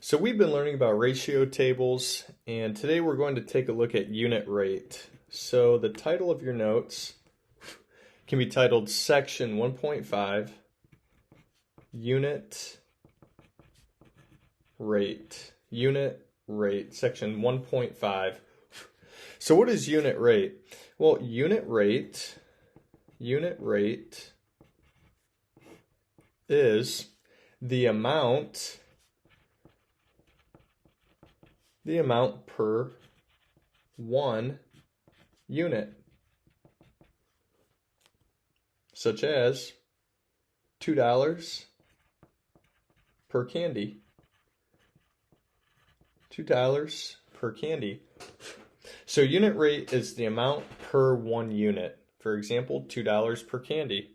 So we've been learning about ratio tables, and today we're going to take a look at unit rate. So the title of your notes can be titled Section 1.5, Unit Rate. Unit Rate, Section 1.5. So what is unit rate? Well, unit rate is the amount per one unit, such as $2 per candy. $2 per candy. So unit rate is the amount per one unit. For example, $2 per candy.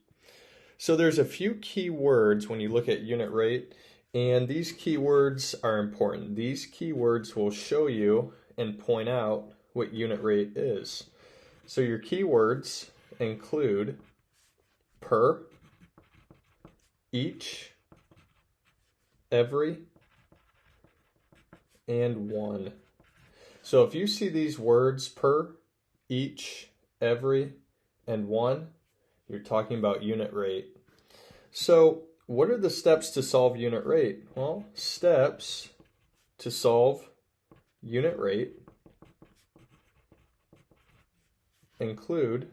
So there's a few key words when you look at unit rate, and these keywords are important. These keywords will show you and point out what unit rate is. So your keywords include per, each, every, and one. So if you see these words per, each, every, and one, you're talking about unit rate. So what are the steps to solve unit rate? Well, steps to solve unit rate include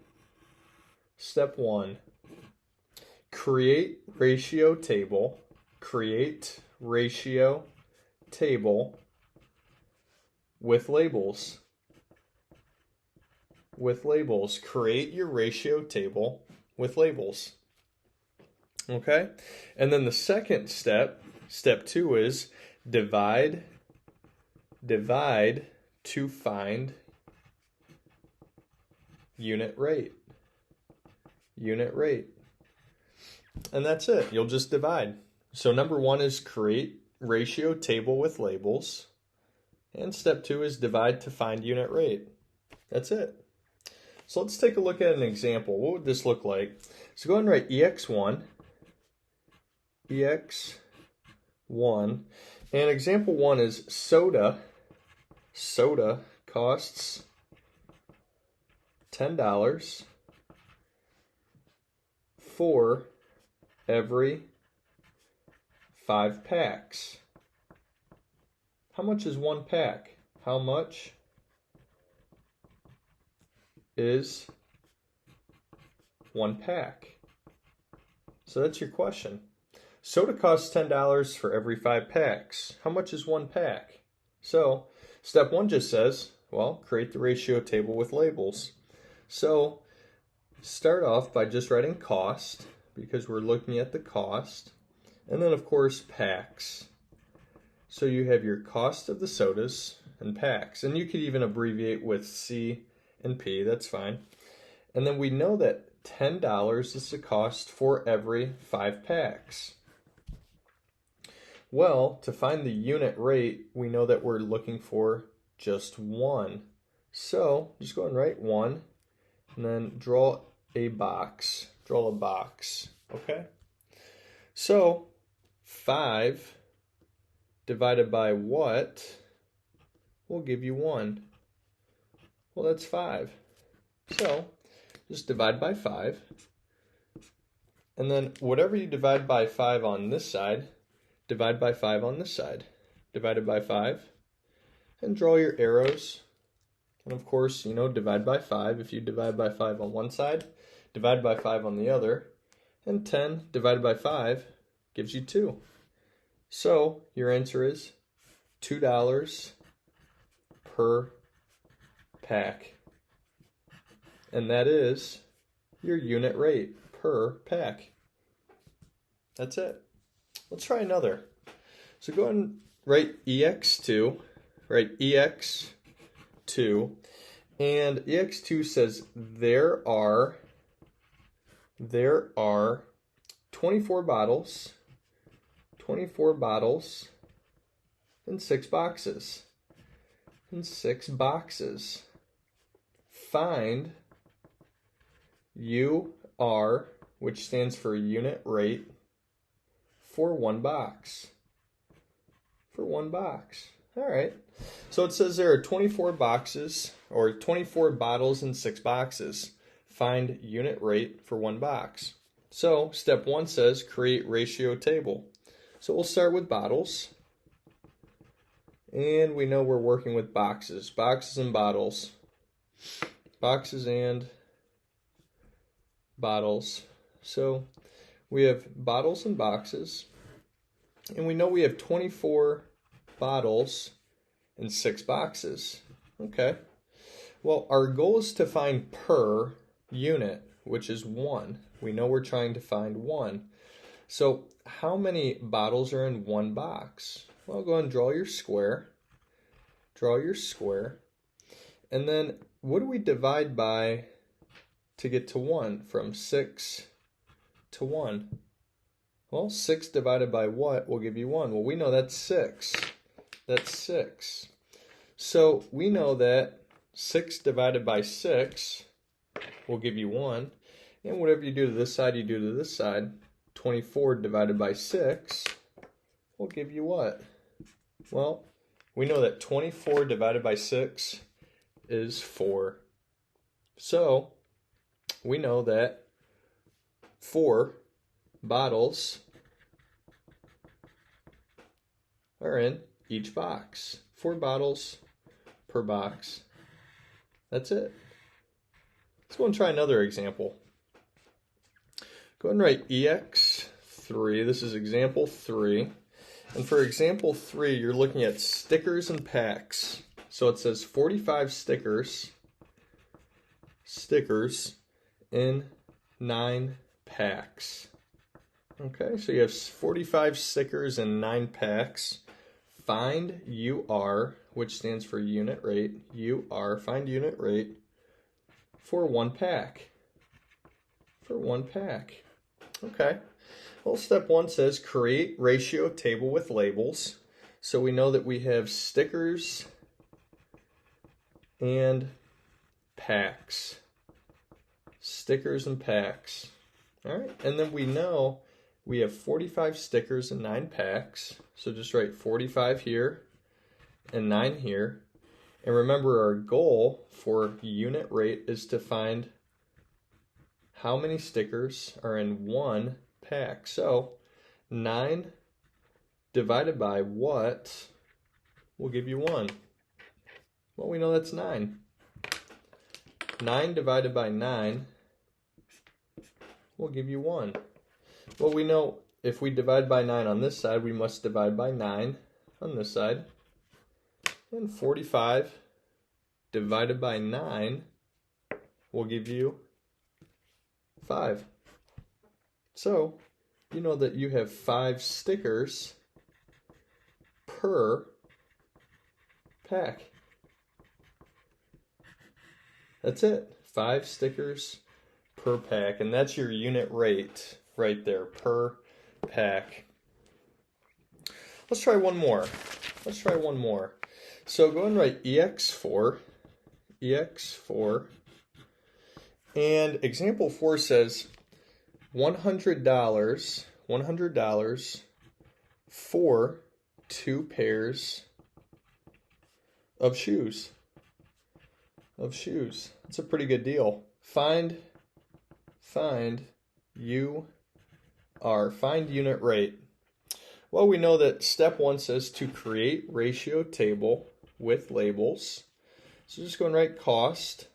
step 1, create ratio table. Create ratio table with labels. With labels. Create your ratio table with labels. Okay? And then the second step, step 2, is divide to find unit rate. Unit rate. And that's it. You'll just divide. So number 1 is create ratio table with labels. And step 2 is divide to find unit rate. That's it. So let's take a look at an example. What would this look like? So go ahead and write EX1. EX1. And example 1 is soda. Soda costs $10 for every 5 packs. How much is one pack? How much is one pack? So that's your question. Soda costs $10 for every 5 packs. How much is one pack? So step 1 just says, well, create the ratio table with labels. So start off by just writing cost, because we're looking at the cost. And then, of course, packs. So you have your cost of the sodas and packs. And you could even abbreviate with C and P. That's fine. And then we know that $10 is the cost for every 5 packs. Well, to find the unit rate, we know that we're looking for just 1. So just go ahead and write 1 and then draw a box. Draw a box. Okay? So 5 divided by what will give you 1? Well, that's 5. So just divide by 5. And then whatever you divide by 5 on this side, divide by 5 on this side. Divided by 5. And draw your arrows. And of course, divide by 5. If you divide by 5 on one side, divide by 5 on the other. And 10 divided by 5 gives you 2. So your answer is $2 per pack. And that is your unit rate per pack. That's it. Let's try another. So go ahead and write EX2. Write EX2. And EX2 says there are 24 bottles. 24 bottles in 6 boxes. In 6 boxes. Find UR, which stands for unit rate, for one box. For one box. All right. So it says there are 24 boxes, or 24 bottles in 6 boxes. Find unit rate for one box. So step 1 says create ratio table. So we'll start with bottles. And we know we're working with boxes. Boxes and bottles. Boxes and bottles. So we have bottles and boxes. And we know we have 24 bottles in 6 boxes. Okay. Well, our goal is to find per unit, which is 1. We know we're trying to find 1. So how many bottles are in one box? Well, go ahead and draw your square. Draw your square. And then what do we divide by to get to 1? From 6 to 1. Well, 6 divided by what will give you 1? Well, we know that's 6. That's 6. So we know that 6 divided by 6 will give you 1. And whatever you do to this side, you do to this side. 24 divided by 6 will give you what? Well, we know that 24 divided by 6 is 4. So we know that 4 bottles are in each box. 4 bottles per box. That's it. Let's go and try another example. Go ahead and write EX3. This is example 3. And for example 3, you're looking at stickers and packs. So it says 45 stickers in 9 packs. Okay, so you have 45 stickers and 9 packs. Find UR, which stands for unit rate. UR, find unit rate for one pack. For one pack. Okay. Well, step 1 says create ratio table with labels. So we know that we have stickers and packs. Stickers and packs. All right. And then we know we have 45 stickers and 9 packs. So just write 45 here and 9 here. And remember, our goal for unit rate is to find how many stickers are in one pack. So 9 divided by what will give you 1? Well, we know that's 9. 9 divided by 9 will give you 1. Well, we know if we divide by 9 on this side, we must divide by 9 on this side. And 45 divided by 9 will give you 5. So, you know that you have 5 stickers per pack. That's it. 5 stickers per pack. And that's your unit rate right there, per pack. Let's try one more. So go ahead and write EX4. EX4. And example 4 says $100 for 2 pairs of shoes. That's a pretty good deal. Find unit rate. Well, we know that step 1 says to create ratio table with labels. So just go and write cost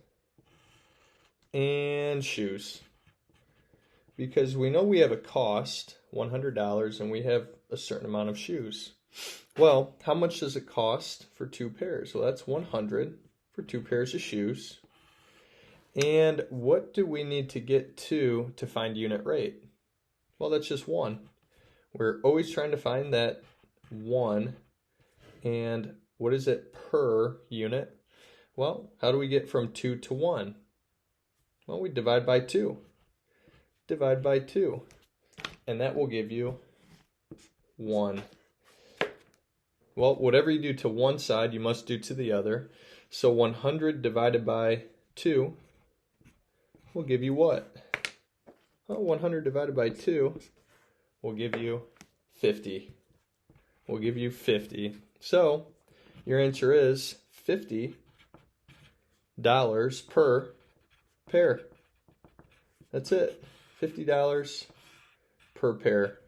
and shoes. Because we know we have a cost, $100, and we have a certain amount of shoes. Well, how much does it cost for 2 pairs? Well, that's $100 for 2 pairs of shoes. And what do we need to get to find unit rate? Well, that's just 1. We're always trying to find that 1. And what is it per unit? Well, how do we get from 2 to 1? Well, we divide by 2. Divide by 2. And that will give you 1. Well, whatever you do to one side, you must do to the other. So 100 divided by 2 will give you what? Well, 100 divided by 2 will give you 50. will give you 50. So your answer is $50 per pair. That's it. $50 per pair.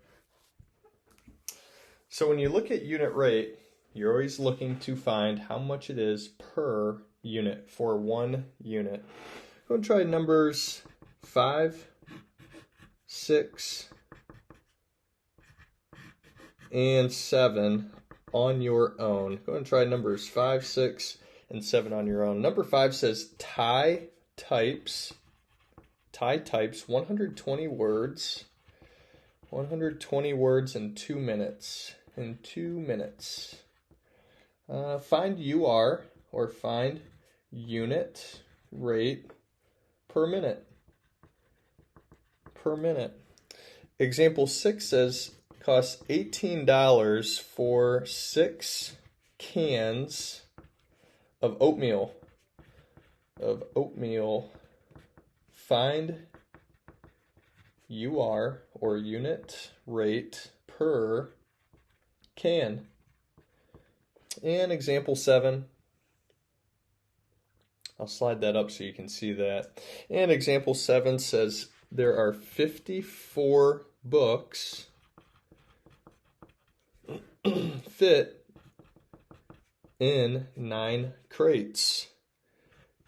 So when you look at unit rate, you're always looking to find how much it is per unit for 1 unit. Go and try numbers 5, 6, and 7 on your own. Go and try numbers 5, 6, and 7 on your own. Number 5 says tie types. Tie types, 120 words. 120 words in 2 minutes. In 2 minutes. Find UR, or find unit rate per minute. Per minute. Example 6 says costs $18 for 6 cans of oatmeal. Find UR, or unit rate per can. And example 7, I'll slide that up so you can see that. And example 7 says there are 54 books fit in 9 crates.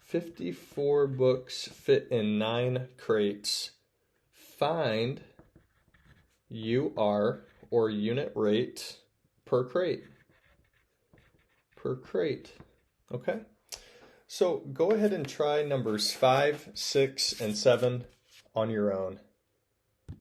54 books fit in 9 crates. Find UR, or unit rate per crate. Per crate. Okay? So go ahead and try numbers 5, 6, and 7 on your own.